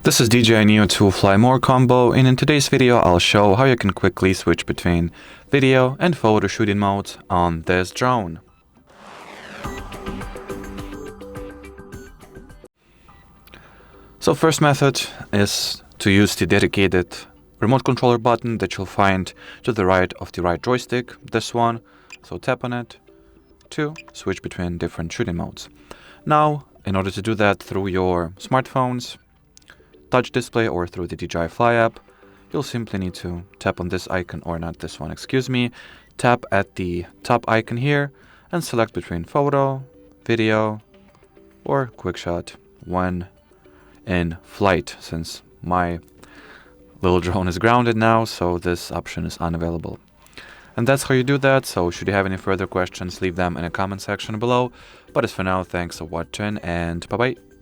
This is DJI Neo 2 Fly More combo, and in today's video I'll show how you can quickly switch between video and photo shooting modes on this drone. So first method is to use the dedicated remote controller button that you'll find to the right of the right joystick, this one. So tap on it to switch between different shooting modes. Now, in order to do that through your smartphones, touch display, or through the DJI Fly app, you'll simply need to tap on this icon, or not this one, excuse me. Tap at the top icon here and select between photo, video, or QuickShot when in flight, since my little drone is grounded now, so this option is unavailable. And that's how you do that. So should you have any further questions, leave them in the comment section below. But as for now, thanks for watching and bye-bye.